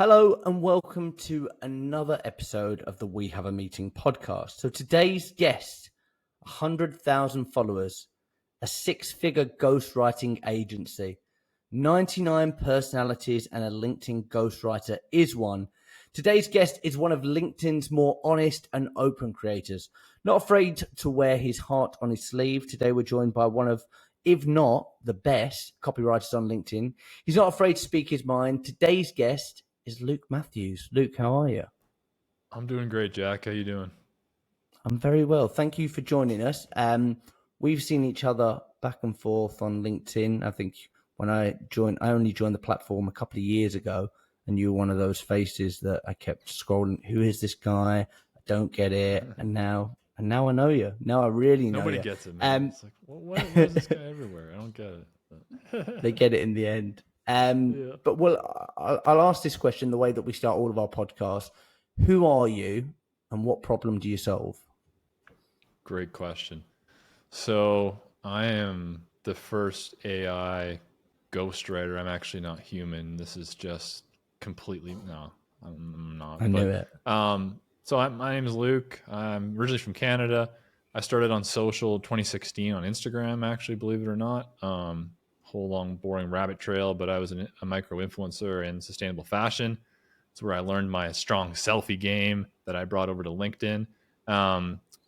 Hello and welcome to another episode of the We Have a Meeting podcast. So today's guest, 100,000 followers, a six-figure ghostwriting agency, 99 personalities and a LinkedIn ghostwriter is one. Today's guest is one of LinkedIn's more honest and open creators, not afraid to wear his heart on his sleeve. Today we're joined by one of, if not the best, copywriters on LinkedIn. He's not afraid to speak his mind. Today's guest is Luke Matthews. Luke, how are you? I'm doing great, Jack. How you doing? I'm very well. Thank you for joining us. We've seen each other back and forth on LinkedIn. I think when I only joined the platform a couple of years ago, and you were one of those faces that I kept scrolling. Who is this guy? I don't get it. And now I know you. Now I really know Nobody you. gets it, man. It's like, why is this guy everywhere? I don't get it. They get it in the end. Yeah. But I'll ask this question the way that we start all of our podcasts. Who are you and what problem do you solve? Great question. So I am the first AI ghostwriter. I'm actually not human. This is just completely, no, I'm not. I knew it. My name is Luke. I'm originally from Canada. I started on social 2016 on Instagram, actually, believe it or not. Whole long boring rabbit trail, but I was a micro influencer in sustainable fashion. It's where I learned my strong selfie game that I brought over to LinkedIn.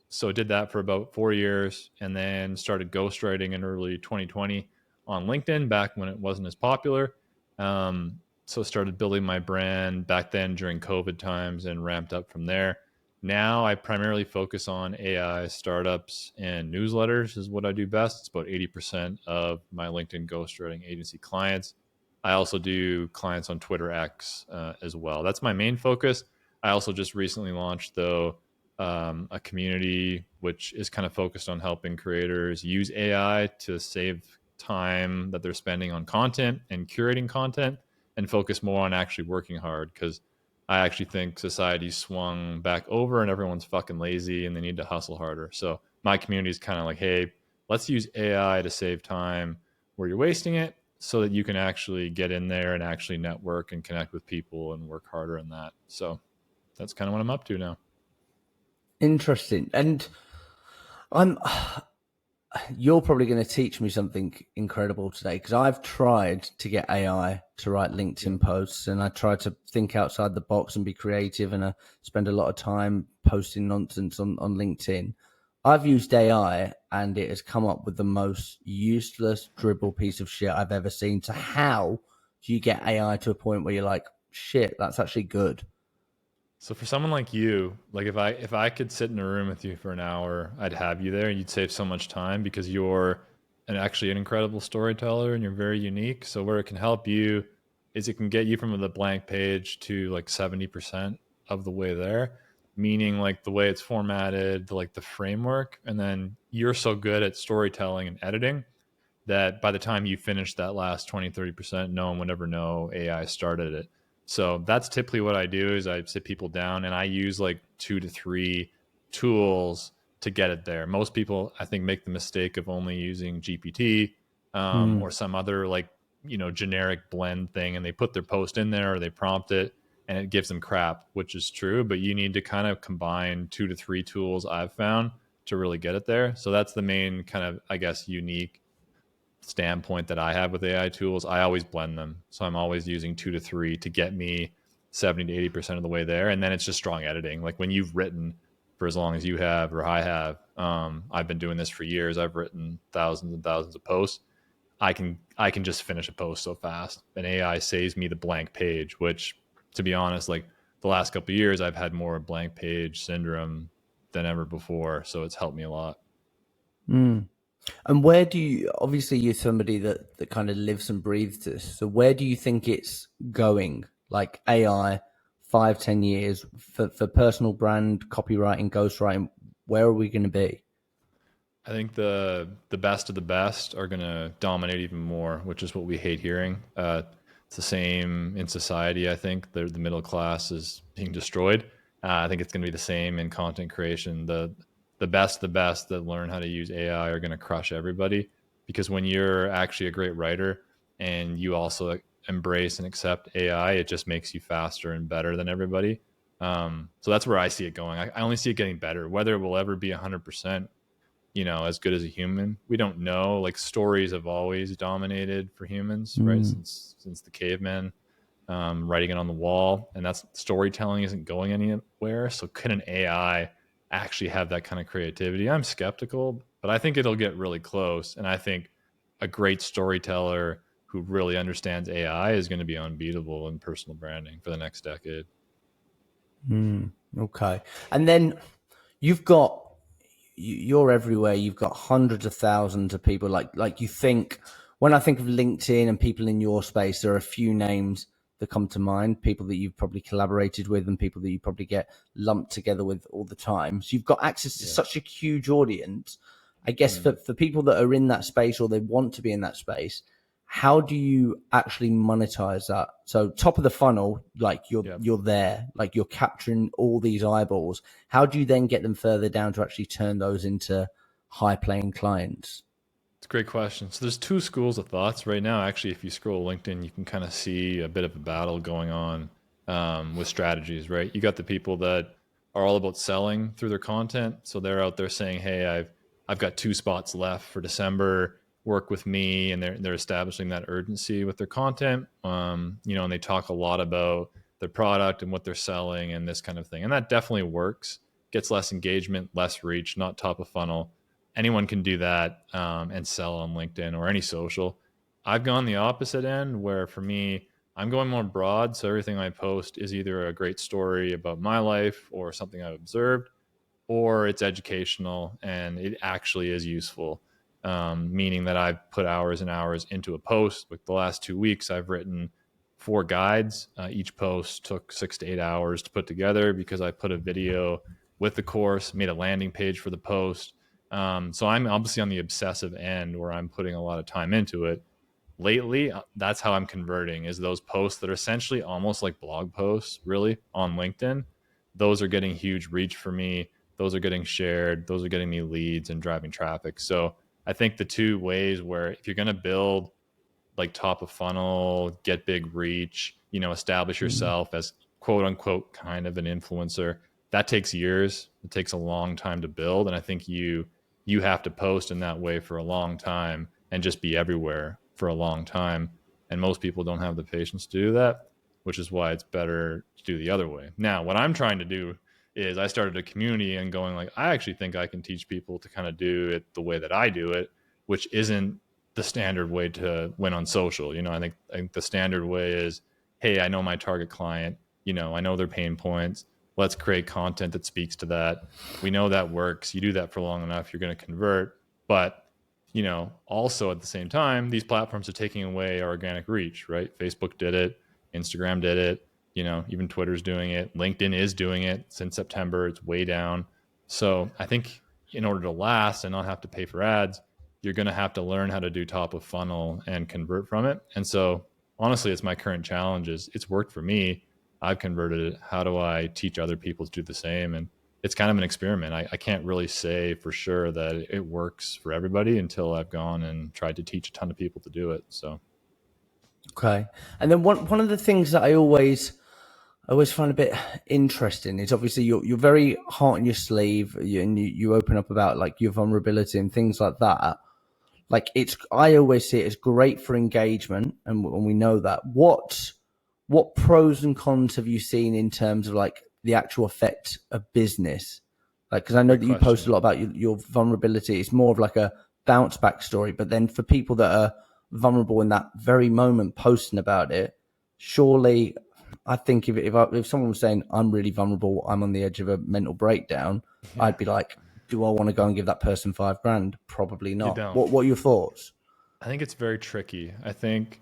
So did that for about 4 years and then started ghostwriting in early 2020 on LinkedIn back when it wasn't as popular. So started building my brand back then during COVID times and ramped up from there. Now I primarily focus on AI startups and newsletters is what I do best. It's about 80% of my LinkedIn ghostwriting agency clients. I also do clients on Twitter X as well. That's my main focus. I also just recently launched, though, a community which is kind of focused on helping creators use AI to save time that they're spending on content and curating content and focus more on actually working hard, because I actually think society's swung back over and everyone's fucking lazy and they need to hustle harder. So my community is kind of like, hey, let's use AI to save time where you're wasting it so that you can actually get in there and actually network and connect with people and work harder in that. So that's kind of what I'm up to now. Interesting. And you're probably going to teach me something incredible today, because I've tried to get AI to write LinkedIn posts, and I try to think outside the box and be creative, and I spend a lot of time posting nonsense on LinkedIn. I've used AI and it has come up with the most useless dribble piece of shit I've ever seen. So how do you get AI to a point where you're like, shit, that's actually good? So for someone like you, like if I could sit in a room with you for an hour, I'd have you there and you'd save so much time because you're actually an incredible storyteller and you're very unique. So where it can help you is it can get you from the blank page to like 70% of the way there, meaning like the way it's formatted, the framework, and then you're so good at storytelling and editing that by the time you finish that last 20-30%, no one would ever know AI started it. So that's typically what I do is I sit people down and I use like 2 to 3 tools to get it there. Most people, I think, make the mistake of only using GPT or some other generic blend thing, and they put their post in there or they prompt it and it gives them crap, which is true. But you need to kind of combine 2 to 3 tools I've found to really get it there. So that's the main kind of, I guess, unique standpoint that I have with AI tools. I always blend them. So I'm always using 2 to 3 to get me 70 to 80% of the way there. And then it's just strong editing. Like when you've written for as long as you have, or I have, I've been doing this for years. I've written thousands and thousands of posts. I can just finish a post so fast, and AI saves me the blank page, which, to be honest, like the last couple of years, I've had more blank page syndrome than ever before. So it's helped me a lot. And where do you, obviously you're somebody that kind of lives and breathes this. So where do you think it's going? Like AI, 5-10 years for personal brand, copywriting, ghostwriting, where are we going to be? I think the best of the best are going to dominate even more, which is what we hate hearing. It's the same in society. I think the middle class is being destroyed. I think it's going to be the same in content creation. The best that learn how to use AI are going to crush everybody, because when you're actually a great writer and you also embrace and accept AI, it just makes you faster and better than everybody. So that's where I see it going. I only see it getting better. Whether it will ever be 100%, as good as a human, we don't know. Like, stories have always dominated for humans, right? Since the cavemen, writing it on the wall, and that's storytelling isn't going anywhere. So could an AI actually have that kind of creativity? I'm skeptical, but I think it'll get really close. And I think a great storyteller who really understands AI is going to be unbeatable in personal branding for the next decade. Okay. And then you're everywhere. You've got hundreds of thousands of people. Like you think, when I think of LinkedIn and people in your space, there are a few names that come to mind, people that you've probably collaborated with and people that you probably get lumped together with all the time. So you've got access to such a huge audience. I guess for people that are in that space or they want to be in that space, how do you actually monetize that? So top of the funnel, like you're there, like you're capturing all these eyeballs. How do you then get them further down to actually turn those into high paying clients? It's a great question. So there's two schools of thoughts right now. Actually, if you scroll LinkedIn, you can kind of see a bit of a battle going on, with strategies, right? You got the people that are all about selling through their content. So they're out there saying, "Hey, I've got 2 spots left for December. Work with me," and they're establishing that urgency with their content. And they talk a lot about their product and what they're selling and this kind of thing. And that definitely works. Gets less engagement, less reach, not top of funnel. Anyone can do that, and sell on LinkedIn or any social. I've gone the opposite end, where for me, I'm going more broad. So everything I post is either a great story about my life or something I've observed, or it's educational and it actually is useful. Meaning that I've put hours and hours into a post. Like the last 2 weeks, I've written 4 guides. Each post took 6 to 8 hours to put together because I put a video with the course, made a landing page for the post. So I'm obviously on the obsessive end where I'm putting a lot of time into it. Lately, that's how I'm converting, is those posts that are essentially almost like blog posts, really, on LinkedIn. Those are getting huge reach for me. Those are getting shared. Those are getting me leads and driving traffic. So I think the two ways where, if you're going to build like top of funnel, get big reach, establish yourself as quote unquote kind of an influencer, that takes years. It takes a long time to build. And I think you have to post in that way for a long time and just be everywhere for a long time. And most people don't have the patience to do that, which is why it's better to do the other way. Now, what I'm trying to do is, I started a community and going like, I actually think I can teach people to kind of do it the way that I do it, which isn't the standard way to win on social. I think the standard way is, hey, I know my target client, I know their pain points. Let's create content that speaks to that. We know that works. You do that for long enough, you're going to convert. But, also at the same time, these platforms are taking away our organic reach, right? Facebook did it. Instagram did it. Even Twitter's doing it. LinkedIn is doing it since September. It's way down. So I think in order to last and not have to pay for ads, you're going to have to learn how to do top of funnel and convert from it. And so honestly, it's my current challenge. It's worked for me. I've converted it. How do I teach other people to do the same? And it's kind of an experiment. I can't really say for sure that it works for everybody until I've gone and tried to teach a ton of people to do it. So. Okay. And then one of the things that I always find a bit interesting is, obviously you're very heart on your sleeve, and you open up about like your vulnerability and things like that. Like, I always see it as great for engagement, and we know that. What pros and cons have you seen in terms of like the actual effect of business? Like, because I know that you post a lot about your vulnerability. It's more of like a bounce back story, but then for people that are vulnerable in that very moment posting about it, surely I think if someone was saying, I'm really vulnerable, I'm on the edge of a mental breakdown, I'd be like, do I want to go and give that person $5,000? Probably not. What are your thoughts? I think it's very tricky. I think,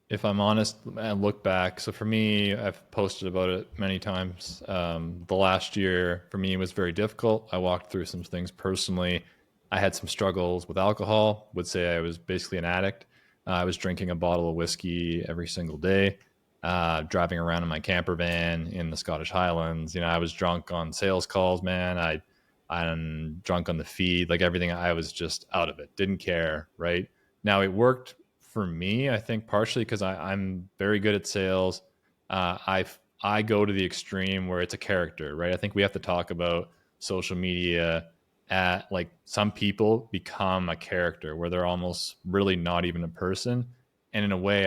if I'm honest and look back, so for me, I've posted about it many times. The last year for me was very difficult. I walked through some things personally. I had some struggles with alcohol, would say I was basically an addict. I was drinking a bottle of whiskey every single day, driving around in my camper van in the Scottish Highlands. I was drunk on sales calls, man. I'm drunk on the feed, like everything. I was just out of it, didn't care, right? Now, it worked for me, I think partially because I'm very good at sales. I go to the extreme where it's a character, right? I think we have to talk about social media at like some people become a character where they're almost really not even a person. And in a way,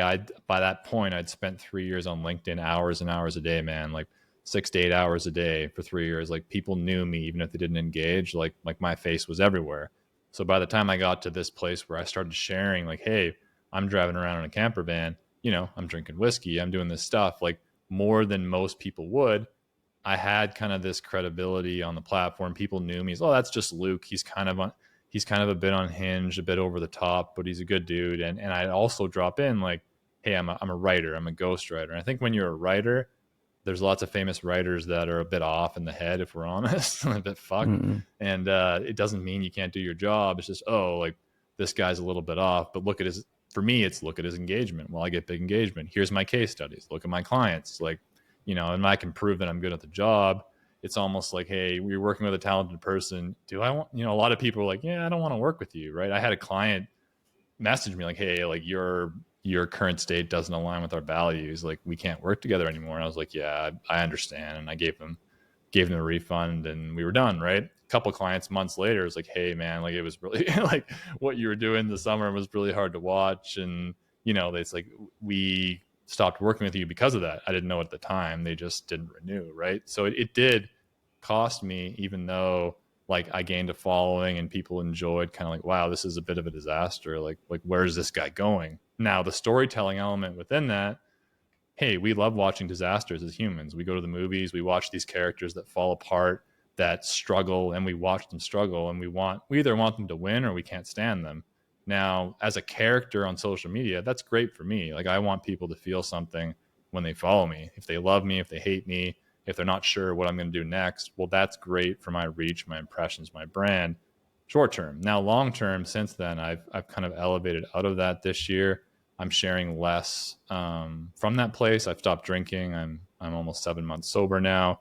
by that point I'd spent 3 years on LinkedIn, hours and hours a day, man, like 6 to 8 hours a day for 3 years. Like people knew me even if they didn't engage. Like my face was everywhere. So by the time I got to this place where I started sharing, like, hey, I'm driving around in a camper van, I'm drinking whiskey, I'm doing this stuff, like more than most people would, I had kind of this credibility on the platform. People knew me as, oh, that's just Luke. He's kind of a bit unhinged, a bit over the top, but he's a good dude. And I'd also drop in like, hey, I'm a writer, I'm a ghostwriter. And I think when you're a writer, there's lots of famous writers that are a bit off in the head, if we're honest, a bit fucked. And it doesn't mean you can't do your job. It's just, oh, like this guy's a little bit off. But for me, it's look at his engagement. Well, I get big engagement. Here's my case studies. Look at my clients. Like, and I can prove that I'm good at the job. It's almost like, hey, we're working with a talented person. Do I want, a lot of people are like, yeah, I don't want to work with you, right? I had a client message me like, hey, like your current state doesn't align with our values. Like we can't work together anymore. And I was like, yeah, I understand. And I gave them a refund and we were done. Right. A couple clients months later, it was like, hey man, like it was really like what you were doing this summer was really hard to watch. And it's like, we stopped working with you because of that. I didn't know at the time. They just didn't renew. Right. So it did cost me, even though like I gained a following and people enjoyed, kind of like, wow, this is a bit of a disaster. Like where's this guy going? Now the storytelling element within that, hey, we love watching disasters as humans. We go to the movies, we watch these characters that fall apart, that struggle, and we watch them struggle, and we either want them to win or we can't stand them. Now, as a character on social media, that's great for me. Like I want people to feel something when they follow me. If they love me, if they hate me, if they're not sure what I'm going to do next, well, that's great for my reach, my impressions, my brand, short term. Now, long term, since then, I've kind of elevated out of that this year. I'm sharing less from that place. I've stopped drinking. I'm almost 7 months sober now,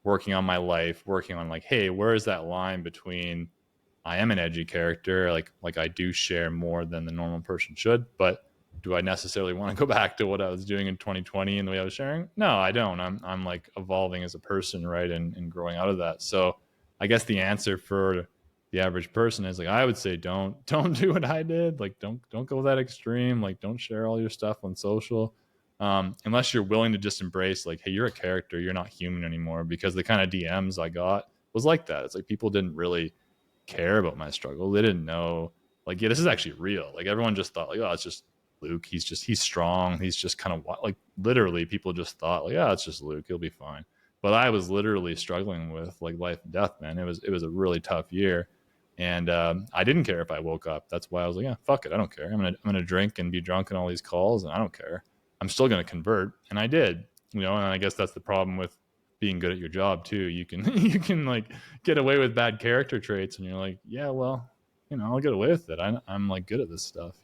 working on my life, working on like, hey, where is that line between I am an edgy character, like I do share more than the normal person should, but do I necessarily want to go back to what I was doing in 2020 and the way I was sharing? No, I don't. I'm like evolving as a person, right, and growing out of that. So I guess the answer for the average person is like, I would say don't do what I did. Like don't go that extreme. Like don't share all your stuff on social, unless you're willing to just embrace like, hey, you're a character, you're not human anymore. Because the kind of DMs I got was like that. It's like people didn't really care about my struggle. They didn't know like, yeah, this is actually real. Like everyone just thought like, oh, it's just Luke. He's strong. He's just kind of like literally people just thought like, yeah, it's just Luke. He'll be fine. But I was literally struggling with like life and death, man. It was a really tough year. And I didn't care if I woke up. That's why I was like, yeah, fuck it. I don't care. I'm gonna drink and be drunk in all these calls, and I don't care. I'm still gonna convert, and I did. And I guess that's the problem with being good at your job too. You can you can like get away with bad character traits, and you're like, yeah, well, I'll get away with it. I'm like good at this stuff.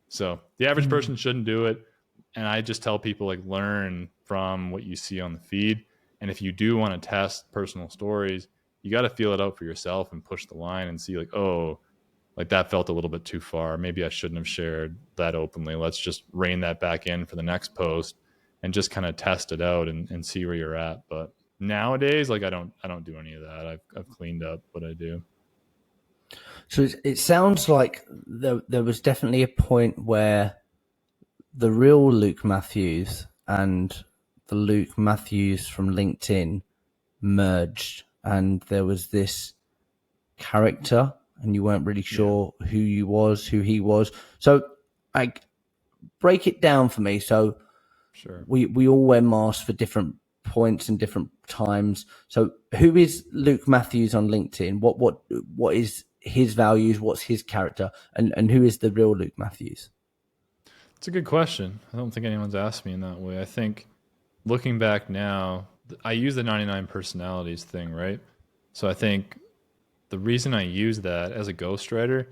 So the average person shouldn't do it. And I just tell people like learn from what you see on the feed. And if you do want to test personal stories, you got to feel it out for yourself and push the line and see like, oh, like that felt a little bit too far. Maybe I shouldn't have shared that openly. Let's just rein that back in for the next post and just kind of test it out and see where you're at. But nowadays, like I don't do any of that. I've cleaned up what I do. So it sounds like there was definitely a point where the real Luke Matthews and the Luke Matthews from LinkedIn merged, and there was this character, and you weren't really sure who you was, who he was. So I break it down for me. So Sure. we all wear masks for different points and different times. So who is Luke Matthews on LinkedIn? What is his values? What's his character? And who is the real Luke Matthews? It's a good question. I don't think anyone's asked me in that way. I think looking back now, I use the 99 personalities thing, right? So I think the reason I use that as a ghostwriter,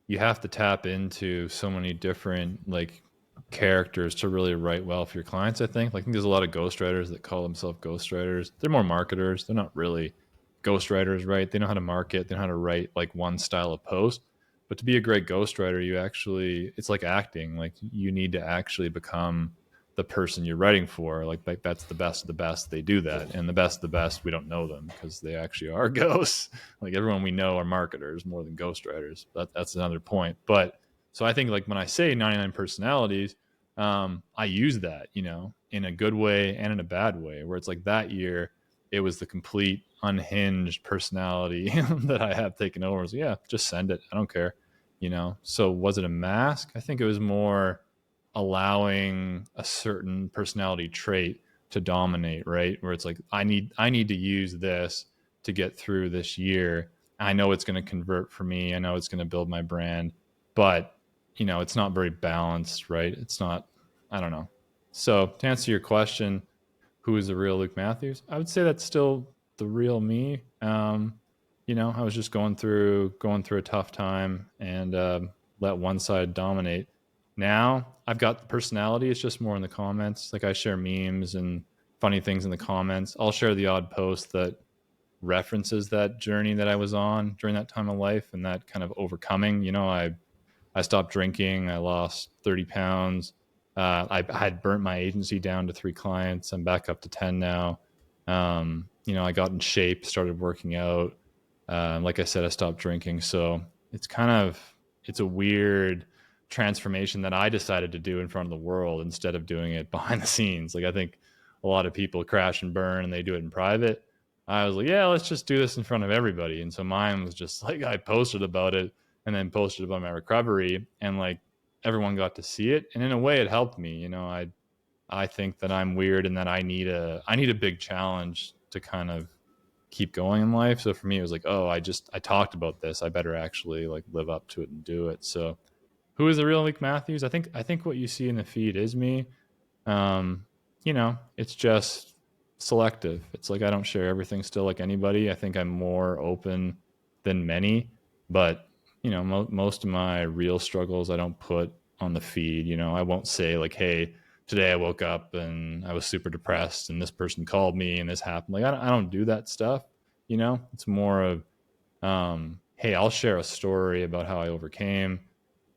you have to tap into so many different like characters to really write well for your clients. I think there's a lot of ghostwriters that call themselves ghostwriters. They're more marketers. They're not really ghostwriters, right? They know how to market. They know how to write like one style of post. But to be a great ghostwriter, it's like acting. Like you need to actually become the person you're writing for. Like that's the best of the best. They do that. And the best of the best, we don't know them because they actually are ghosts. Like everyone we know are marketers more than ghostwriters. That's another point. But so I think like when I say 99 personalities, I use that, in a good way and in a bad way, where it's like that year, it was the complete unhinged personality that I have taken over. So yeah, just send it. I don't care. So was it a mask? I think it was more allowing a certain personality trait to dominate, right? Where it's like, I need to use this to get through this year. I know it's going to convert for me. I know it's going to build my brand, but it's not very balanced, right? It's not, I don't know. So to answer your question, who is the real Luke Matthews? I would say that's still the real me. I was just going through a tough time and let one side dominate. Now I've got the personality. It's just more in the comments. Like I share memes and funny things in the comments. I'll share the odd post that references that journey that I was on during that time of life and that kind of overcoming. I stopped drinking. I lost 30 pounds. I had burnt my agency down to 3 clients. I'm back up to 10 now. I got in shape, started working out. Like I said, I stopped drinking. So it's a weird transformation that I decided to do in front of the world instead of doing it behind the scenes. Like I think a lot of people crash and burn and they do it in private. I was like, yeah, let's just do this in front of everybody. And so mine was just like, I posted about it and then posted about my recovery and like everyone got to see it. And in a way it helped me. I think that I'm weird and that I need a big challenge to kind of keep going in life. So for me, it was like, oh, I talked about this. I better actually like live up to it and do it. So who is the real Luke Matthews? I think what you see in the feed is me. It's just selective. It's like I don't share everything still like anybody. I think I'm more open than many, but most of my real struggles I don't put on the feed. I won't say like, hey, today I woke up and I was super depressed and this person called me and this happened. Like I don't do that stuff. It's more of, hey, I'll share a story about how I overcame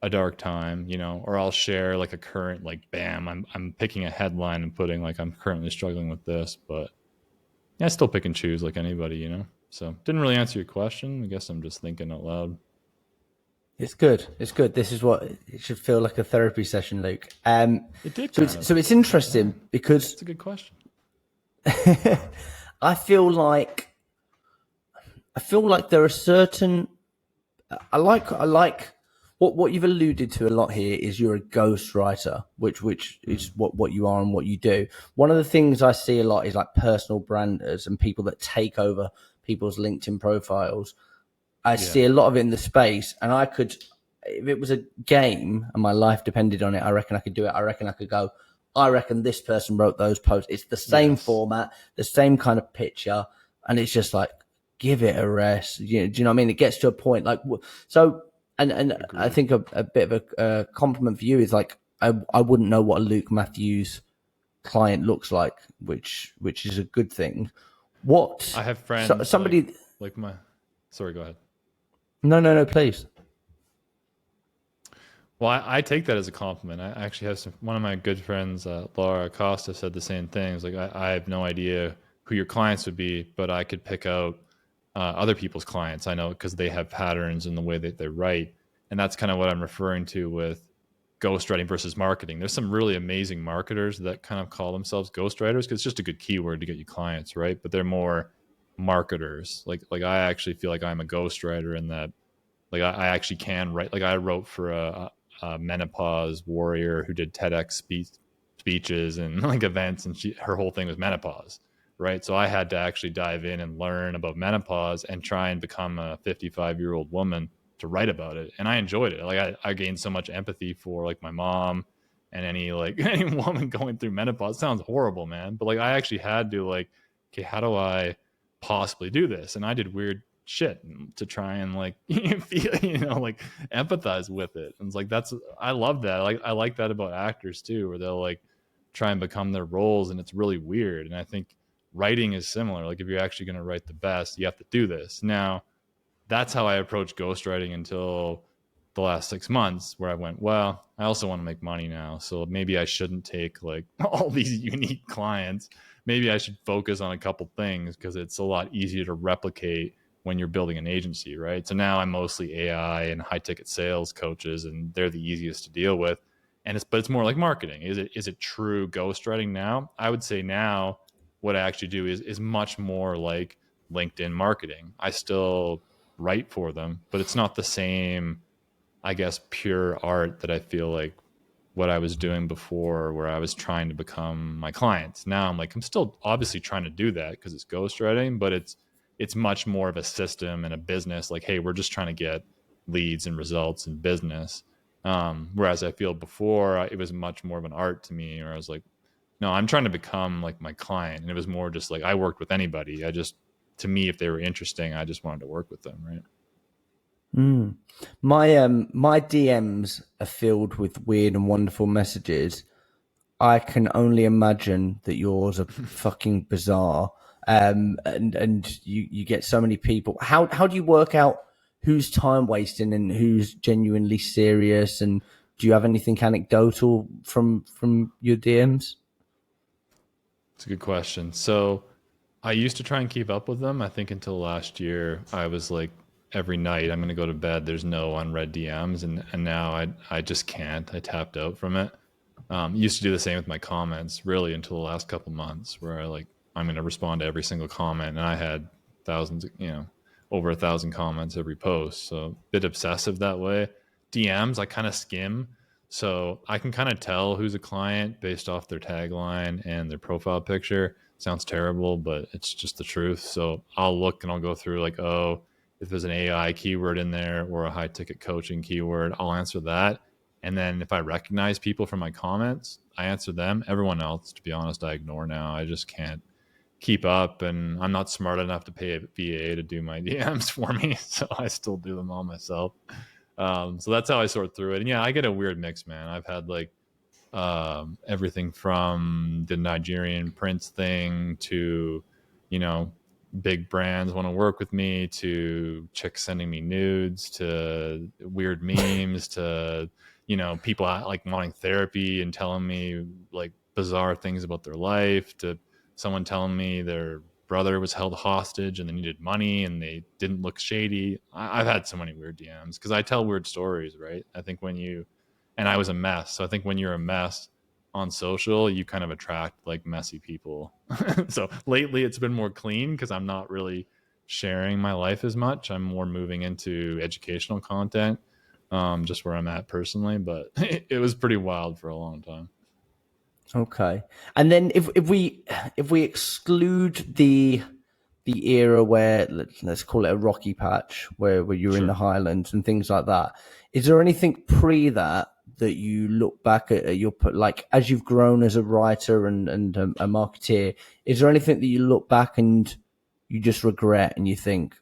a dark time, or I'll share like a current, like, bam, I'm picking a headline and putting like, I'm currently struggling with this, but yeah, I still pick and choose like anybody. So didn't really answer your question. I guess I'm just thinking out loud. It's good. It's good. This is what it should feel like, a therapy session, Luke. It did. So it's interesting because it's a good question. I feel like there are certain. I like what you've alluded to a lot here is you're a ghostwriter, which is what you are and what you do. One of the things I see a lot is like personal branders and people that take over people's LinkedIn profiles. I see a lot of it in the space, and I could, if it was a game and my life depended on it, I reckon I could do it. I reckon I could go, I reckon this person wrote those posts. It's the same format, the same kind of picture, and it's just like, give it a rest. Do you know what I mean? It gets to a point like, so, and I think a bit of a compliment for you is like, I wouldn't know what a Luke Matthews client looks like, which is a good thing. What I have friends, somebody like my, sorry, go ahead. No, please. Well, I take that as a compliment. I actually have one of my good friends, Laura Acosta, said the same thing. It's like, I have no idea who your clients would be, but I could pick out other people's clients. I know because they have patterns in the way that they write. And that's kind of what I'm referring to with ghostwriting versus marketing. There's some really amazing marketers that kind of call themselves ghostwriters because it's just a good keyword to get you clients, right? But they're more marketers. Like I actually feel like I'm a ghostwriter in that, like I actually can write. Like I wrote for a menopause warrior who did TEDx speeches and like events, and her whole thing was menopause, right? So I had to actually dive in and learn about menopause and try and become a 55-year-old woman to write about it, and I enjoyed it. Like I gained so much empathy for like my mom and any woman going through menopause. It sounds horrible, man, but like I actually had to like, okay, how do I possibly do this? And I did weird shit to try and like feel, like empathize with it. And it's like, I love that. I like that about actors too, where they'll like try and become their roles, and it's really weird. And I think writing is similar. Like if you're actually going to write the best, you have to do this. Now, that's how I approach ghostwriting until the last 6 months where I went, well, I also want to make money now. So maybe I shouldn't take like all these unique clients. Maybe I should focus on a couple things because it's a lot easier to replicate when you're building an agency, right? So now I'm mostly AI and high ticket sales coaches, and they're the easiest to deal with. And but it's more like marketing. Is it true ghostwriting now? I would say now what I actually do is much more like LinkedIn marketing. I still write for them, but it's not the same, I guess, pure art that I feel like what I was doing before, where I was trying to become my clients. Now I'm like, I'm still obviously trying to do that because it's ghostwriting, but it's much more of a system and a business. Like, hey, we're just trying to get leads and results in business. Whereas I feel before it was much more of an art to me, where I was like, no, I'm trying to become like my client, and it was more just like I worked with anybody. I just, to me, if they were interesting, I just wanted to work with them, right? Mm. My DMs are filled with weird and wonderful messages. I can only imagine that yours are fucking bizarre. And you get so many people. How do you work out who's time wasting and who's genuinely serious? And do you have anything anecdotal from your DMs? It's a good question. So I used to try and keep up with them. I think until last year, I was like, every night I'm going to go to bed, there's no unread DMs. And now I just can't. I tapped out from it. Used to do the same with my comments really until the last couple months, where I'm going to respond to every single comment. And I had thousands, over 1,000 comments every post. So a bit obsessive that way. DMs, I kind of skim. So I can kind of tell who's a client based off their tagline and their profile picture. Sounds terrible, but it's just the truth. So I'll look and I'll go through like, oh, if there's an AI keyword in there or a high ticket coaching keyword, I'll answer that. And then if I recognize people from my comments, I answer them. Everyone else, to be honest, I ignore now. I just can't keep up, and I'm not smart enough to pay a VA to do my DMs for me. So I still do them all myself. So that's how I sort through it. And yeah, I get a weird mix, man. I've had like everything from the Nigerian prince thing to, you know, big brands want to work with me, to chicks sending me nudes, to weird memes, to, people like wanting therapy and telling me like bizarre things about their life, to someone telling me their brother was held hostage and they needed money and they didn't look shady. I've had so many weird DMs because I tell weird stories, right? I think and I was a mess. So I think when you're a mess on social, you kind of attract like messy people. So lately it's been more clean because I'm not really sharing my life as much. I'm more moving into educational content, just where I'm at personally. But it was pretty wild for a long time. Okay. And then if we exclude the era where let's call it a rocky patch where you're in the Sure. Highlands and things like that, is there anything pre that you look back at your like as you've grown as a writer and a marketeer? Is there anything that you look back and you just regret and you think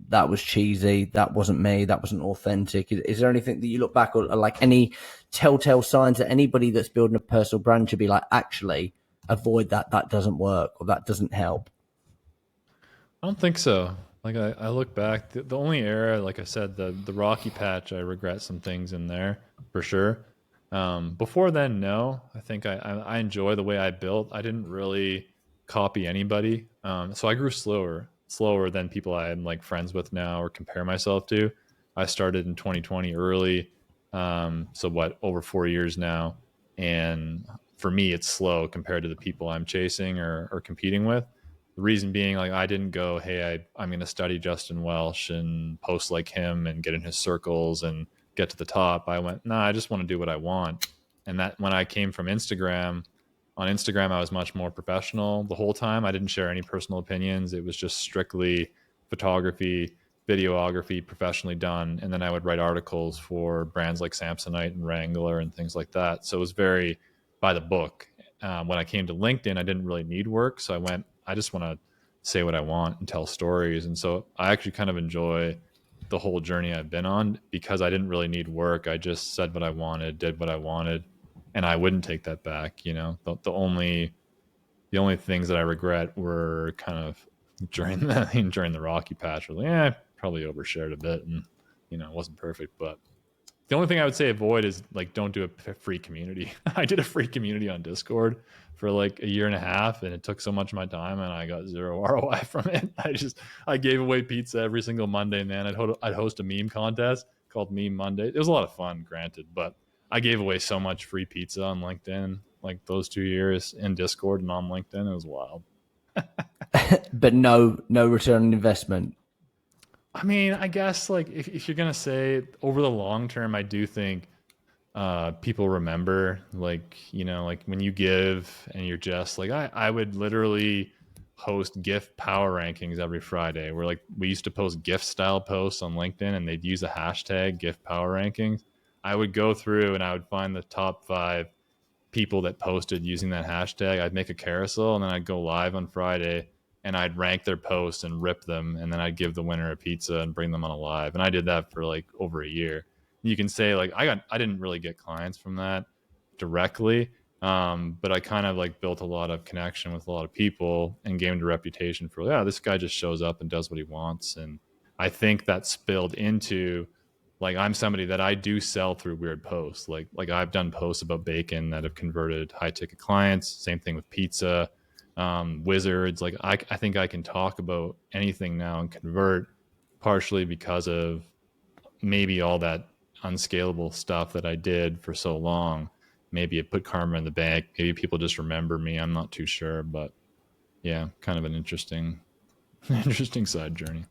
that was cheesy, that wasn't me, that wasn't authentic? Is there anything that you look back or like any telltale signs that anybody that's building a personal brand should be like, actually avoid that doesn't work or that doesn't help? I don't think so. Like I look back, the only era, like I said, the Rocky Patch, I regret some things in there for sure. Before then, no. I think I enjoy the way I built. I didn't really copy anybody, so I grew slower than people I'm like friends with now or compare myself to. I started in 2020 early, so what, over 4 years now, and for me, it's slow compared to the people I'm chasing or competing with. The reason being, like, I didn't go, hey, I'm going to study Justin Welsh and post like him and get in his circles and get to the top. I went, nah, I just want to do what I want. And that when I came from Instagram, on Instagram, I was much more professional the whole time. I didn't share any personal opinions. It was just strictly photography, videography, professionally done. And then I would write articles for brands like Samsonite and Wrangler and things like that. So it was very by the book. When I came to LinkedIn, I didn't really need work. So I just want to say what I want and tell stories. And so I actually kind of enjoy the whole journey I've been on because I didn't really need work. I just said what I wanted, did what I wanted, and I wouldn't take that back. The only things that I regret were kind of during the Rocky Patch. Really, probably overshared a bit, and it wasn't perfect, but The only thing I would say avoid is like don't do a free community. I did a free community on Discord for like a year and a half, and it took so much of my time, and I got zero ROI from it. I gave away pizza every single Monday, man. I'd host a meme contest called Meme Monday. It was a lot of fun, granted, but I gave away so much free pizza on LinkedIn, like those 2 years in Discord and on LinkedIn. It was wild. But no return on investment. I mean, I guess like if you're gonna say over the long term, I do think people remember, like, like when you give and you're just like, I would literally host gift power rankings every Friday, where like we used to post gift style posts on LinkedIn and they'd use a hashtag gift power rankings. I would go through and I would find the top 5 people that posted using that hashtag. I'd make a carousel and then I'd go live on Friday and I'd rank their posts and rip them, and then I'd give the winner a pizza and bring them on a live. And I did that for like over a year. You can say like I didn't really get clients from that directly, but I kind of like built a lot of connection with a lot of people and gained a reputation for, yeah, this guy just shows up and does what he wants. And I think that spilled into, like, I'm somebody that I do sell through weird posts. Like I've done posts about bacon that have converted high ticket clients. Same thing with pizza, wizards. Like I think I can talk about anything now and convert, partially because of maybe all that unscalable stuff that I did for so long. Maybe it put karma in the bank. Maybe people just remember me. I'm not too sure, but yeah, kind of an interesting, interesting side journey.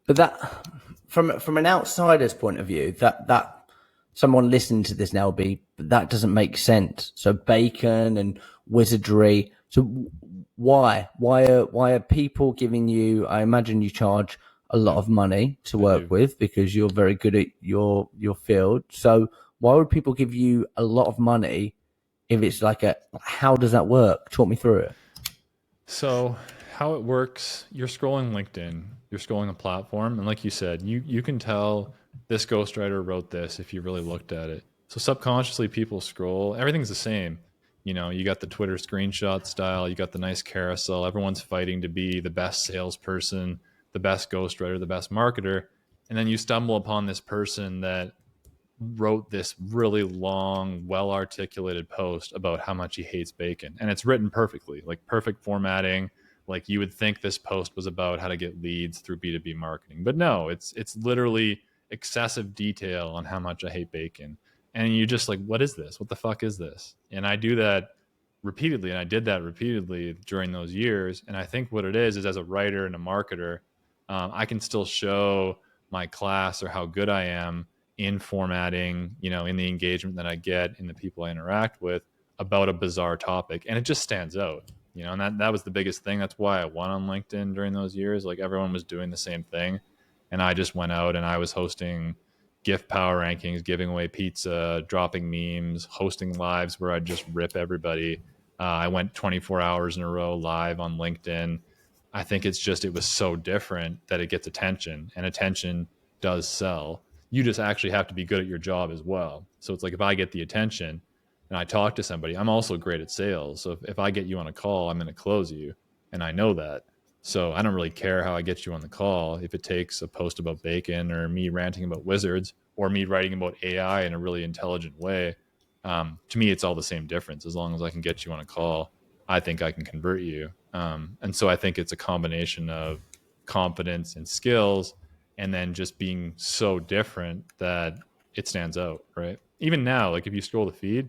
But that, from an outsider's point of view, that someone listening to this now will be, that doesn't make sense. So bacon and wizardry. So why are people giving you? I imagine you charge a lot of money to work with because you're very good at your field. So why would people give you a lot of money if it's like how does that work? Talk me through it. So how it works, you're scrolling LinkedIn, you're scrolling a platform, and like you said, you can tell this ghostwriter wrote this if you really looked at it. So subconsciously people scroll, everything's the same. You got the Twitter screenshot style, you got the nice carousel, everyone's fighting to be the best salesperson, the best ghostwriter, the best marketer. And then you stumble upon this person that wrote this really long, well-articulated post about how much he hates bacon. And it's written perfectly, like perfect formatting. Like you would think this post was about how to get leads through B2B marketing. But no, it's literally excessive detail on how much I hate bacon. And you're just like, what is this? What the fuck is this? And I do that repeatedly. And I did that repeatedly during those years. And I think what it is as a writer and a marketer, I can still show my class or how good I am in formatting, in the engagement that I get, in the people I interact with about a bizarre topic. And it just stands out, and that was the biggest thing. That's why I won on LinkedIn during those years. Like everyone was doing the same thing. And I just went out and I was hosting gift power rankings, giving away pizza, dropping memes, hosting lives where I'd just rip everybody. I went 24 hours in a row live on LinkedIn. I think it was so different that it gets attention, and attention does sell. You just actually have to be good at your job as well. So it's like, if I get the attention and I talk to somebody, I'm also great at sales. So if I get you on a call, I'm going to close you. And I know that. So I don't really care how I get you on the call. If it takes a post about bacon or me ranting about wizards or me writing about AI in a really intelligent way, to me, it's all the same difference. As long as I can get you on a call, I think I can convert you. And so I think it's a combination of confidence and skills, and then just being so different that it stands out, right? Even now, like if you scroll the feed,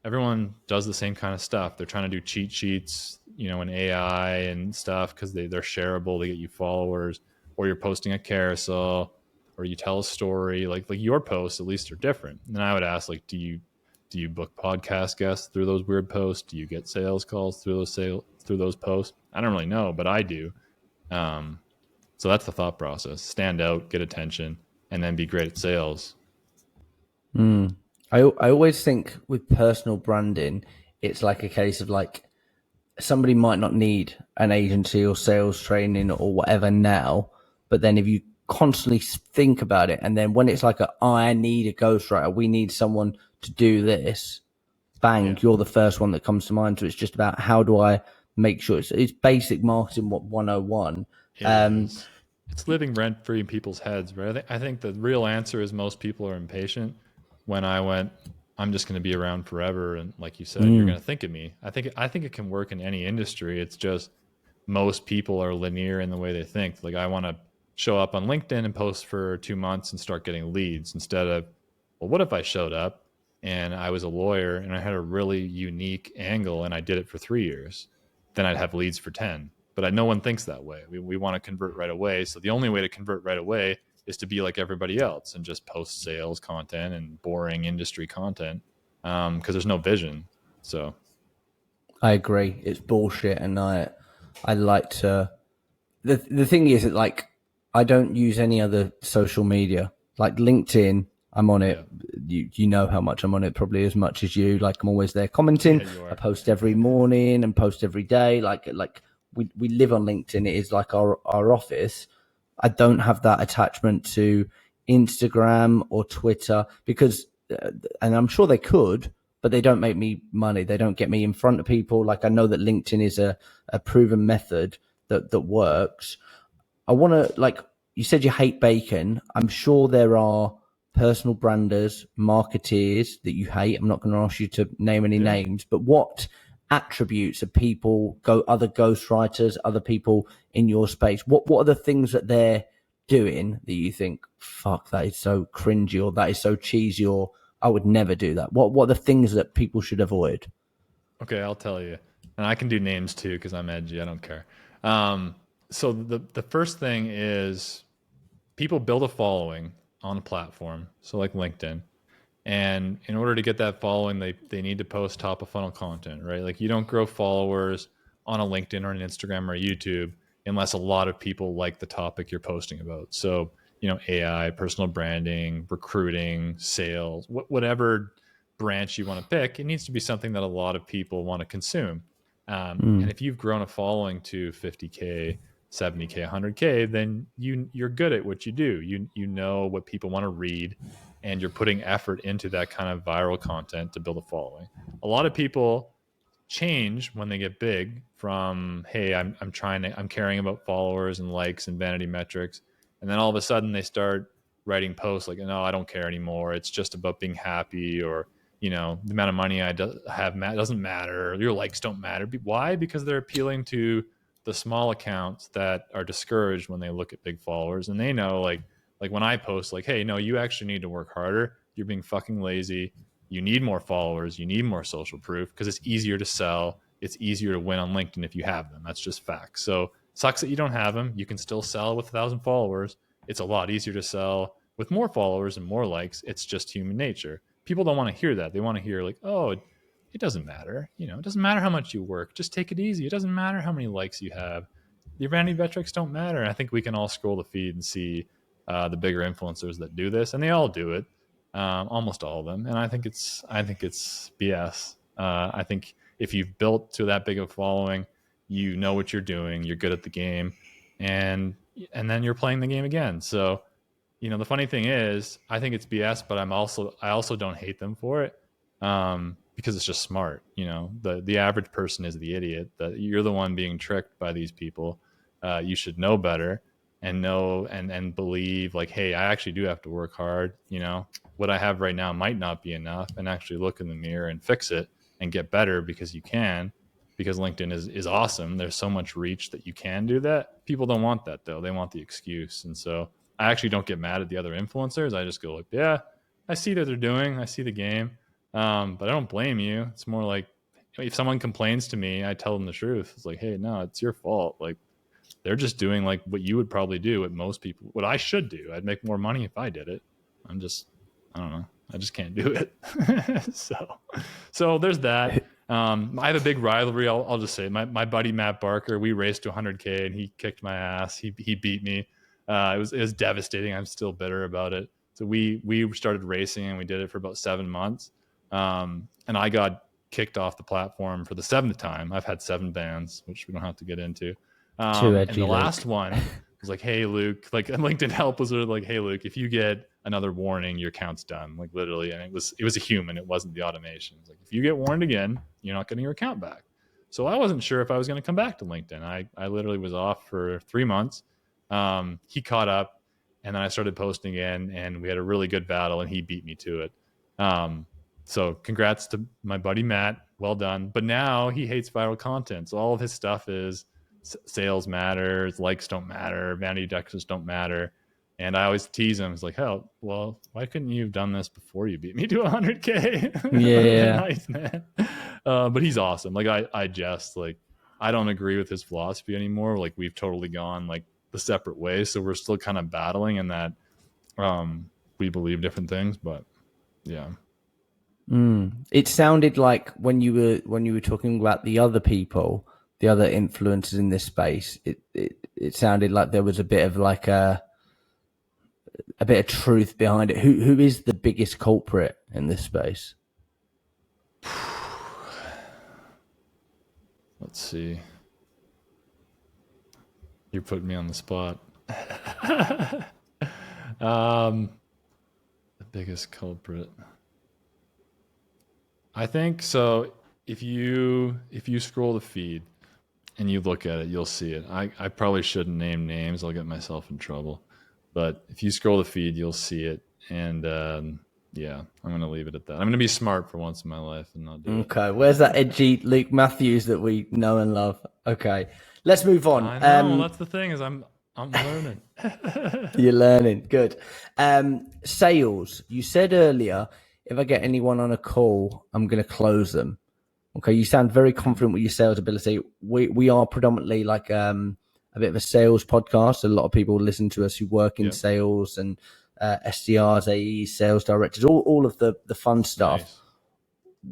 everyone does the same kind of stuff. They're trying to do cheat sheets, in AI and stuff because they're shareable. They get you followers, or you're posting a carousel, or you tell a story. Like your posts at least are different. And then I would ask, like, do you book podcast guests through those weird posts? Do you get sales calls through those posts? I don't really know, but I do. So that's the thought process: stand out, get attention, and then be great at sales. I always think with personal branding, it's like a case of like somebody might not need an agency or sales training or whatever now, but then if you constantly think about it, and then when it's like I need a ghostwriter, we need someone to do this, bang, you're the first one that comes to mind. So it's just about how do I make sure it's basic marketing 101. it's living rent free in people's heads, right? I think the real answer is most people are impatient. When I went, I'm just going to be around forever, and like you said, you're going Mm, to think of me. I think it can work in any industry. It's just most people are linear in the way they think. Like, I want to show up on LinkedIn and post for 2 months and start getting leads, instead of, well, what if I showed up and I was a lawyer and I had a really unique angle and I did it for 3 years? Then I'd have leads for 10. But no one thinks that way. We want to convert right away. So the only way to convert right away is to be like everybody else and just post sales content and boring industry content, because there's no vision. So I agree. It's bullshit, and I like to. The thing is that, like, I don't use any other social media. Like LinkedIn, I'm on yeah, it. You know how much I'm on it, probably as much as you. Like, I'm always there commenting. yeah, you I are. post every morning and post every day. Like we live on LinkedIn. It is like our office. I don't have that attachment to Instagram or Twitter because, and I'm sure they could, but they don't make me money. They don't get me in front of people. Like, I know that LinkedIn is a proven method that works. I want to, like, you said you hate bacon. I'm sure there are personal branders, marketeers that you hate. I'm not going to ask you to name any Yeah. names, but what attributes of people, other ghostwriters, other people in your space? What are the things that they're doing that you think, fuck, that is so cringy, or that is so cheesy, or I would never do that? What are the things that people should avoid? Okay, I'll tell you, and I can do names too because I'm edgy. I don't care. Um, so the first thing is, people build a following on a platform, so like LinkedIn, and in order to get that following, they need to post top of funnel content, right? Like, you don't grow followers on a LinkedIn or an Instagram or YouTube unless a lot of people like the topic you're posting about. So, AI, personal branding, recruiting, sales, whatever branch you want to pick, it needs to be something that a lot of people want to consume. And Mm, if you've grown a following to 50K, 70K, 100K, then you're good at what you do. You know what people want to read, and you're putting effort into that kind of viral content to build a following. A lot of people change when they get big from, hey, I'm caring about followers and likes and vanity metrics, and then all of a sudden they start writing posts like, no, I don't care anymore, it's just about being happy, or the amount of money I have doesn't matter, your likes don't matter. Why? Because they're appealing to the small accounts that are discouraged when they look at big followers, and they know, like when I post like, hey, no, you actually need to work harder, you're being fucking lazy, you need more followers, you need more social proof, because it's easier to sell, it's easier to win on LinkedIn if you have them. That's just facts. So sucks that you don't have them. You can still sell with 1,000 followers. It's a lot easier to sell with more followers and more likes. It's just human nature. People don't want to hear that. They want to hear like, oh, it doesn't matter. It doesn't matter how much you work. Just take it easy. It doesn't matter how many likes you have. The vanity metrics don't matter. I think we can all scroll the feed and see the bigger influencers that do this, and they all do it, almost all of them. And I think it's BS. I think if you've built to that big of a following, you know what you're doing, you're good at the game, and then you're playing the game again. So, the funny thing is, I think it's BS, but I also don't hate them for it, because it's just smart. The average person is the idiot. That you're the one being tricked by these people. You should know better, and know and believe, like, hey, I actually do have to work hard. What I have right now might not be enough, and actually look in the mirror and fix it and get better, because you can. Because LinkedIn is awesome. There's so much reach that you can do that. People don't want that though. They want the excuse. And so I actually don't get mad at the other influencers. I just go like, yeah, I see that they're doing, I see the game, but I don't blame you. It's more like, if someone complains to me, I tell them the truth. It's like, hey, no, it's your fault. Like, they're just doing like what you would probably do, what most people, what I should do. I'd make more money if I did it. I don't know. I just can't do it. so there's that. I have a big rivalry. I'll just say, my buddy Matt Barker. We raced to 100K and he kicked my ass. He beat me. It was devastating. I'm still bitter about it. So we started racing and we did it for about 7 months. And I got kicked off the platform for the seventh time. I've had 7 bans, which we don't have to get into. too And the edgy, last Luke. one was like, hey, Luke, like LinkedIn help was like, hey, Luke, if you get another warning, your account's done. Like, literally. And it was a human. It wasn't the automation. It's like, if you get warned again, you're not getting your account back. So I wasn't sure if I was going to come back to LinkedIn. I literally was off for 3 months. He caught up, and then I started posting again, and we had a really good battle, and he beat me to it. So congrats to my buddy Matt. Well done. But now he hates viral content. So all of his stuff is sales matters, likes don't matter, vanity indexes don't matter. And I always tease him. It's like, hell, well, why couldn't you have done this before you beat me to 100K? Yeah. Nice, man. But he's awesome. Like I just like, I don't agree with his philosophy anymore. Like we've totally gone like the separate ways. So we're still kind of battling in that we believe different things, but yeah. It sounded like when you were talking about the other people, the other influencers in this space, it sounded like there was a bit of like a bit of truth behind it. Who is the biggest culprit in this space? Let's see. You're putting me on the spot. The biggest culprit. I think so. If you scroll the feed and you look at it, you'll see it. I probably shouldn't name names. I'll get myself in trouble. But if you scroll the feed, you'll see it. And yeah, I'm going to leave it at that. I'm going to be smart for once in my life and not do it. Okay, where's that edgy Luke Matthews that we know and love? Okay, let's move on. I know. That's the thing is I'm learning. You're learning. Good. Sales. You said earlier, if I get anyone on a call, I'm going to close them. Okay, you sound very confident with your sales ability. We are predominantly like a bit of a sales podcast. A lot of people listen to us who work in sales and SDRs, AEs, sales directors, all of the fun stuff. Nice.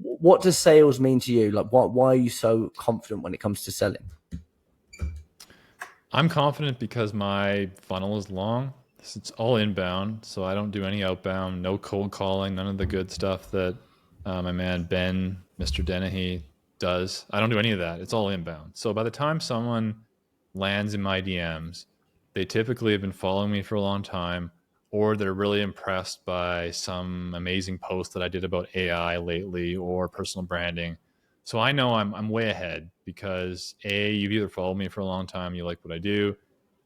What does sales mean to you? Like, why are you so confident when it comes to selling? I'm confident because my funnel is long. It's all inbound, so I don't do any outbound, no cold calling, none of the good stuff that my man Ben, Mr. Dennehy, does. I don't do any of that. It's all inbound. So by the time someone lands in my DMs, they typically have been following me for a long time, or they're really impressed by some amazing post that I did about AI lately or personal branding. So I know I'm way ahead because A, you've either followed me for a long time, you like what I do,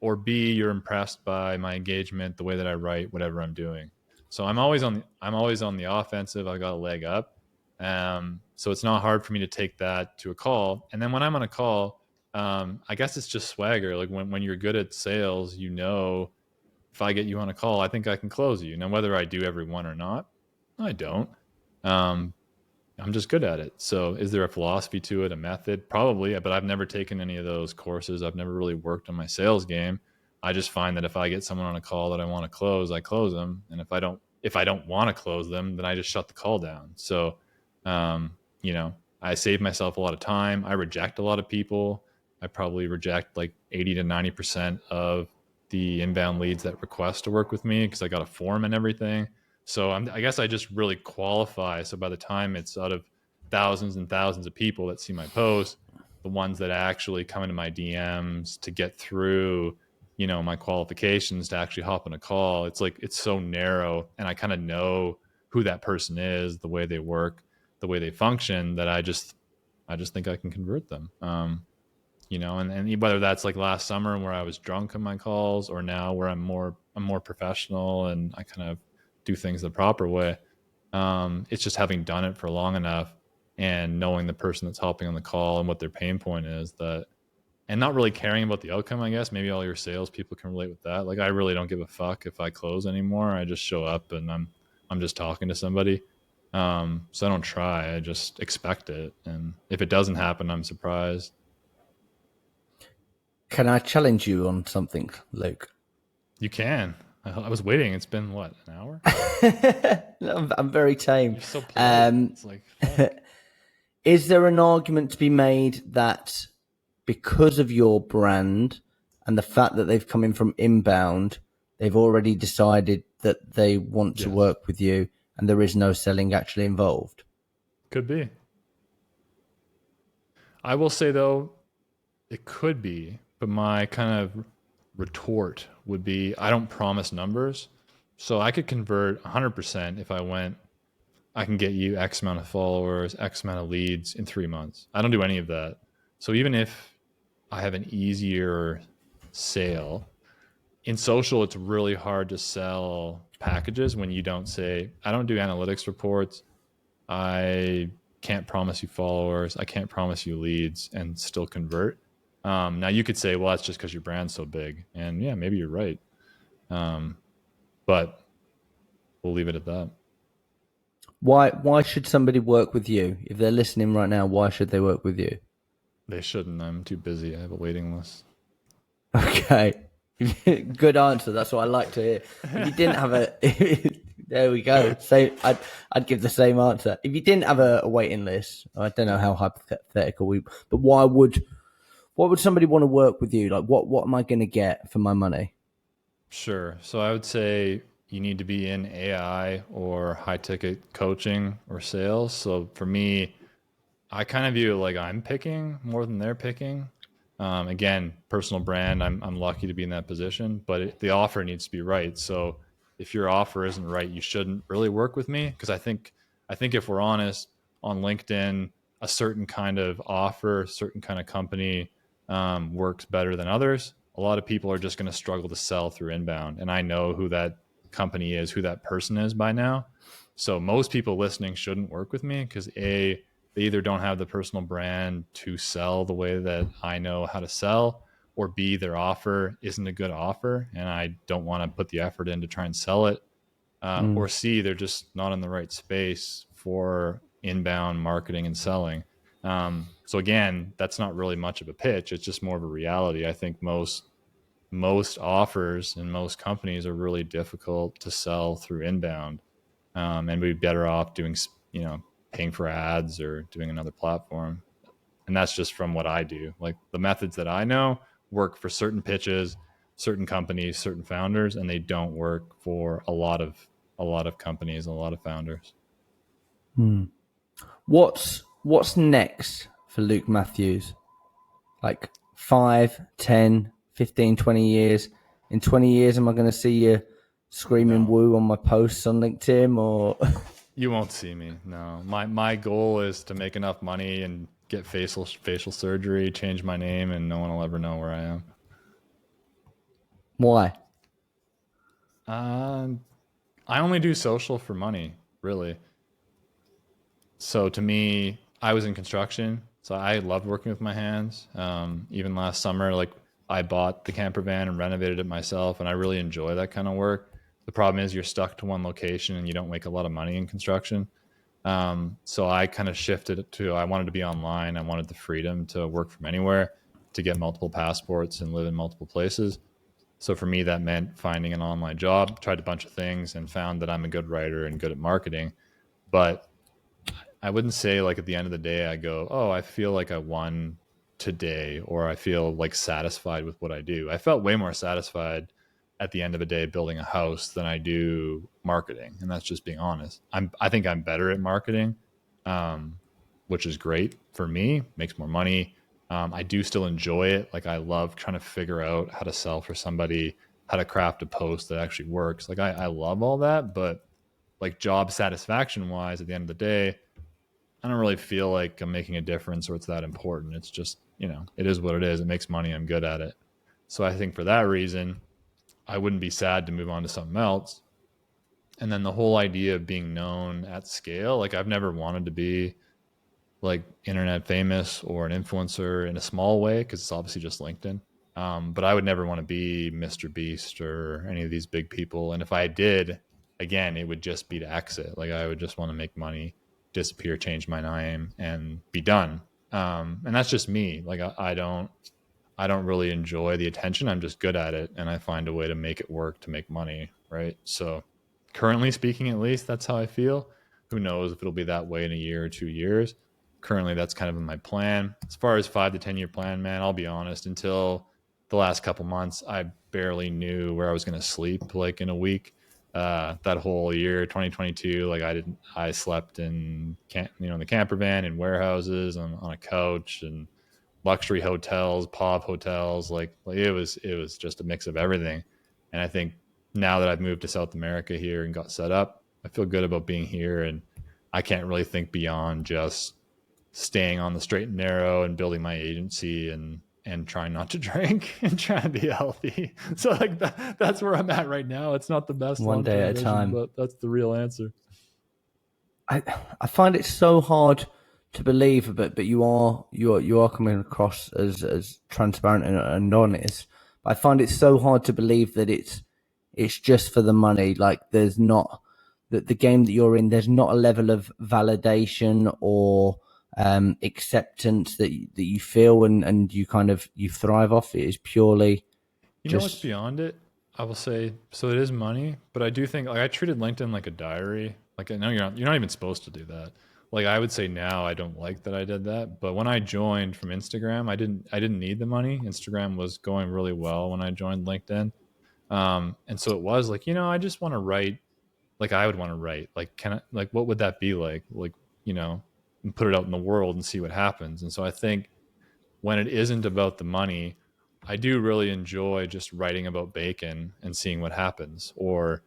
or B, you're impressed by my engagement, the way that I write, whatever I'm doing. So I'm always on the offensive. I got a leg up. So it's not hard for me to take that to a call. And then when I'm on a call, I guess it's just swagger. Like when you're good at sales, you know, if I get you on a call, I think I can close you. Now, whether I do every one or not, I don't. I'm just good at it. So is there a philosophy to it, a method? Probably, but I've never taken any of those courses. I've never really worked on my sales game. I just find that if I get someone on a call that I want to close, I close them. And if I don't want to close them, then I just shut the call down. So, you know, I save myself a lot of time. I reject a lot of people. I probably reject like 80 to 90% of the inbound leads that request to work with me because I got a form and everything. So I guess I just really qualify. So by the time it's out of thousands and thousands of people that see my post, the ones that actually come into my DMs to get through, you know, my qualifications to actually hop on a call, it's like, it's so narrow. And I kind of know who that person is, the way they work, the way they function, that I just think I can convert them. You know, and whether that's like last summer where I was drunk on my calls, or now where I'm more professional and I kind of do things the proper way. It's just having done it for long enough and knowing the person that's hopping on the call and what their pain point is, that, and not really caring about the outcome. I guess maybe all your sales people can relate with that. Like I really don't give a fuck if I close anymore. I just show up and I'm just talking to somebody. So I don't try. I just expect it, and if it doesn't happen, I'm surprised. Can I challenge you on something, Luke? You can. I was waiting. It's been what, an hour? I'm very tame. You're so polite. It's like, is there an argument to be made that because of your brand and the fact that they've come in from inbound, they've already decided that they want to work with you and there is no selling actually involved? Could be. I will say though, it could be, but my kind of retort would be, I don't promise numbers. So I could convert 100% if I went, I can get you X amount of followers, X amount of leads in 3 months. I don't do any of that. So even if I have an easier sale, in social, it's really hard to sell packages when you don't say, I don't do analytics reports. I can't promise you followers. I can't promise you leads and still convert. Now you could say, well, that's just because your brand's so big. And yeah, maybe you're right. But we'll leave it at that. Why should somebody work with you? If they're listening right now, why should they work with you? They shouldn't. I'm too busy. I have a waiting list. Okay. Good answer. That's what I like to hear. If you didn't have a there we go. So I'd give the same answer. If you didn't have a waiting list, I don't know how hypothetical but why would somebody want to work with you? Like what am I going to get for my money? Sure. So I would say you need to be in AI or high ticket coaching or sales. So for me, I kind of view it like I'm picking more than they're picking. Again, personal brand, I'm lucky to be in that position, but the offer needs to be right. So if your offer isn't right, you shouldn't really work with me, because I think if we're honest, on LinkedIn, a certain kind of offer, certain kind of company works better than others. A lot of people are just going to struggle to sell through inbound, and I know who that company is, who that person is by now. So most people listening shouldn't work with me because they either don't have the personal brand to sell the way that I know how to sell, or B, their offer isn't a good offer and I don't want to put the effort in to try and sell it, or C, they're just not in the right space for inbound marketing and selling. So again, that's not really much of a pitch. It's just more of a reality. I think most offers and most companies are really difficult to sell through inbound, and we'd be better off doing, paying for ads or doing another platform. And that's just from what I do. Like, the methods that I know work for certain pitches, certain companies, certain founders, and they don't work for a lot of companies, a lot of founders. What's next for Luke Matthews? Like 5, 10, 15, 20 years? In 20 years, am I going to see you screaming No. woo on my posts on LinkedIn or? You won't see me. No. My goal is to make enough money and get facial surgery, change my name, and no one will ever know where I am. Why? Um, I only do social for money, really. So to me, I was in construction, so I loved working with my hands. Even last summer, like, I bought the camper van and renovated it myself, and I really enjoy that kind of work. The problem is you're stuck to one location and you don't make a lot of money in construction. So I kind of shifted it to, I wanted to be online. I wanted the freedom to work from anywhere, to get multiple passports and live in multiple places. So for me, that meant finding an online job. Tried a bunch of things and found that I'm a good writer and good at marketing. But I wouldn't say, like, at the end of the day, I go, oh, I feel like I won today, or I feel like satisfied with what I do. I felt way more satisfied at the end of a day building a house than I do marketing. And that's just being honest. I think I'm better at marketing, which is great for me, makes more money. I do still enjoy it. Like, I love trying to figure out how to sell for somebody, how to craft a post that actually works. Like, I love all that, but like, job satisfaction wise, at the end of the day, I don't really feel like I'm making a difference or it's that important. It's just, it is what it is. It makes money. I'm good at it. So I think for that reason, I wouldn't be sad to move on to something else. And then the whole idea of being known at scale, like, I've never wanted to be like internet famous or an influencer in a small way, because it's obviously just LinkedIn. But I would never want to be Mr. Beast or any of these big people. And if I did, again, it would just be to exit. Like, I would just want to make money, disappear, change my name, and be done. And that's just me. Like, I don't really enjoy the attention. I'm just good at it, and I find a way to make it work to make money, right? So currently speaking, at least that's how I feel. Who knows if it'll be that way in a year or 2 years. Currently, that's kind of in my plan. As far as 5 to 10 year plan, man, I'll be honest, until the last couple months, I barely knew where I was going to sleep, like, in a week. That whole year, 2022, like, I slept in, the camper van, in warehouses, on a couch, and luxury hotels, pop hotels. Like, it was just a mix of everything. And I think now that I've moved to South America here and got set up, I feel good about being here, and I can't really think beyond just staying on the straight and narrow and building my agency and and trying not to drink and trying to be healthy. So like that's where I'm at right now. It's not the best One day long-term at a vision, time. but that's the real answer. I find it so hard to believe, but you are coming across as transparent and honest. I find it so hard to believe that it's just for the money. Like there's not that the game that you're in. There's not a level of validation or acceptance that you feel and you thrive off. It is purely You know what's just beyond it? I will say, so it is money, but I do think like I treated LinkedIn like a diary. Like I know you're not even supposed to do that. Like I would say now I don't like that I did that, but when I joined from Instagram, I didn't need the money. Instagram was going really well when I joined LinkedIn. And so it was like, I just want to write like I would want to write. Like what would that be like, and put it out in the world and see what happens. And so I think when it isn't about the money, I do really enjoy just writing about bacon and seeing what happens, or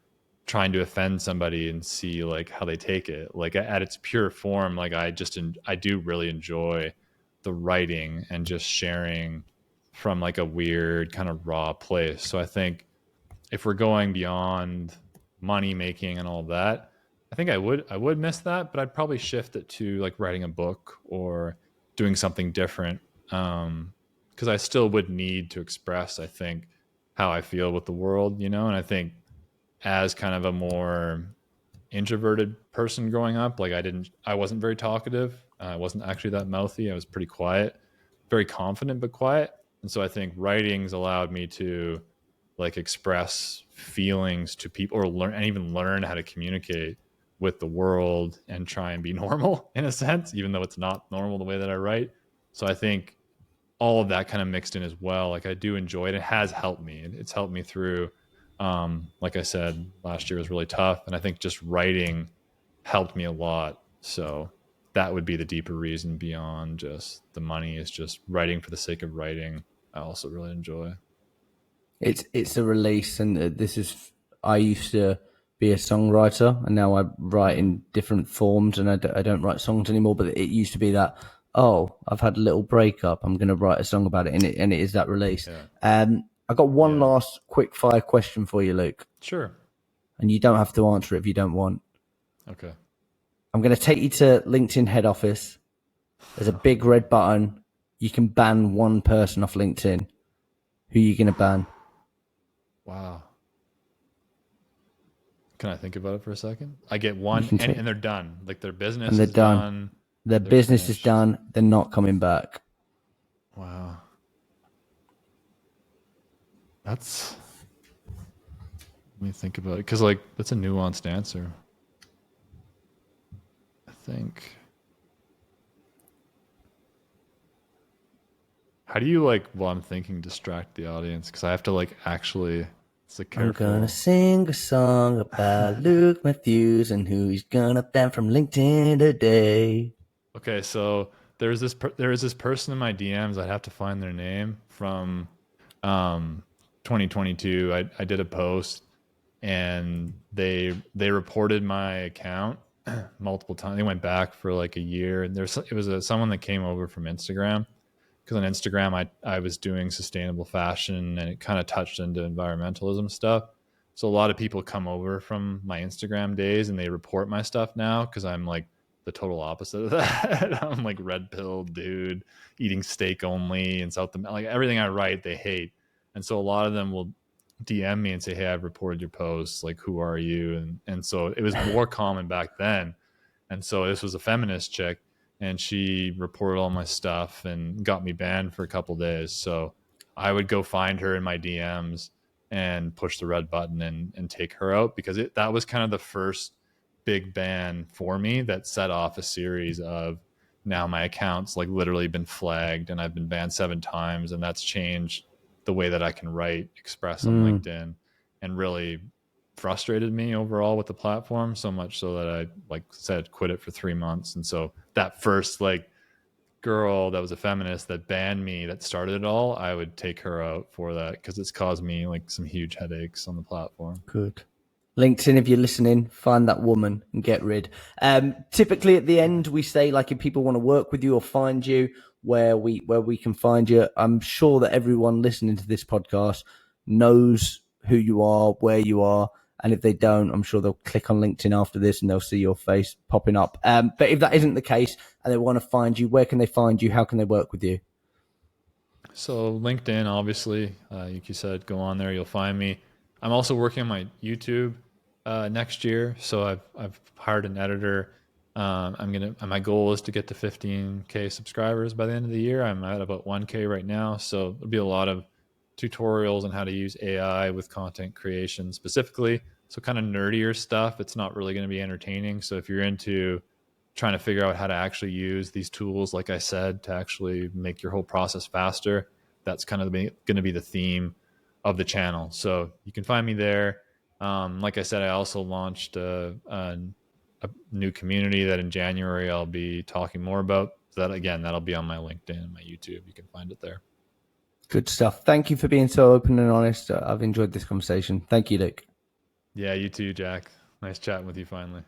trying to offend somebody and see like how they take it. Like at its pure form, like I do really enjoy the writing and just sharing from like a weird kind of raw place. So I think if we're going beyond money making and all that, I think I would miss that, but I'd probably shift it to like writing a book or doing something different. Because I still would need to express, I think, how I feel with the world, and I think as kind of a more introverted person growing up, like I wasn't very talkative. I wasn't actually that mouthy. I was pretty quiet, very confident but quiet. And so I think writings allowed me to like express feelings to people, or learn how to communicate with the world and try and be normal in a sense, even though it's not normal the way that I write. So I think all of that kind of mixed in as well. Like I do enjoy it. It has helped me. It's helped me through. Like I said, last year was really tough, and I think just writing helped me a lot. So that would be the deeper reason beyond just the money, is just writing for the sake of writing. I also really enjoy. it's a release, and this is I used to be a songwriter, and now I write in different forms, and I don't write songs anymore. But it used to be that, oh, I've had a little breakup, I'm going to write a song about it, and it is that release. Yeah. I got one Yeah. last quick fire question for you, Luke, Sure. and you don't have to answer it if you don't want. Okay. I'm going to take you to LinkedIn head office. There's a big red button. You can ban one person off LinkedIn. Who are you going to ban? Wow. Can I think about it for a second? I get You one, can and, take, and they're done. Like their business and they're is done. done. Their They're business is finished. done. They're not coming back. Wow. That's, let me think about it. Because, like, that's a nuanced answer. I think. How do you, like, while I'm thinking, distract the audience? Because I have to, like, actually. It's a I'm gonna careful. sing a song about Luke Matthews and who he's gonna ban from LinkedIn today. Okay, so there is this person in my DMs. I'd have to find their name from 2022. I did a post, and they reported my account multiple times. They went back for like a year, and it was someone that came over from Instagram, because on Instagram I was doing sustainable fashion, and it kind of touched into environmentalism stuff. So a lot of people come over from my Instagram days and they report my stuff now, because I'm like the total opposite of that. I'm like red pill dude, eating steak only in South America. Like everything I write, they hate. And so a lot of them will DM me and say, "Hey, I've reported your posts. Like, who are you?" And so it was more common back then. And so this was a feminist chick, and she reported all my stuff and got me banned for a couple days. So I would go find her in my DMs and push the red button and take her out, because that was kind of the first big ban for me that set off a series of, now my account's like literally been flagged and I've been banned 7 times, and that's changed the way that I can write, express on Mm. LinkedIn, and really frustrated me overall with the platform, so much so that I, like said, quit it for 3 months. And so that first like girl that was a feminist that banned me, that started it all, I would take her out for that, because it's caused me like some huge headaches on the platform. Good. LinkedIn, if you're listening, find that woman and get rid. Typically at the end, we say, like, if people want to work with you or find you, where we can find you. I'm sure that everyone listening to this podcast knows who you are, where you are, and if they don't, I'm sure they'll click on LinkedIn after this and they'll see your face popping up. But if that isn't the case and they want to find you, where can they find you? How can they work with you? So LinkedIn, obviously, like you said, go on there, you'll find me. I'm also working on my YouTube next year, so I've hired an editor. My goal is to get to 15K subscribers by the end of the year. I'm at about 1K right now, so there'll be a lot of tutorials on how to use AI with content creation specifically. So kind of nerdier stuff. It's not really going to be entertaining. So if you're into trying to figure out how to actually use these tools, like I said, to actually make your whole process faster, that's kind of going to be the theme of the channel. So you can find me there. Like I said, I also launched a new community that in January I'll be talking more about. So that, again, that'll be on my LinkedIn and my YouTube. You can find it there. Good stuff. Thank you for being so open and honest. I've enjoyed this conversation. Thank you, Luke. Yeah, you too, Jack. Nice chatting with you finally.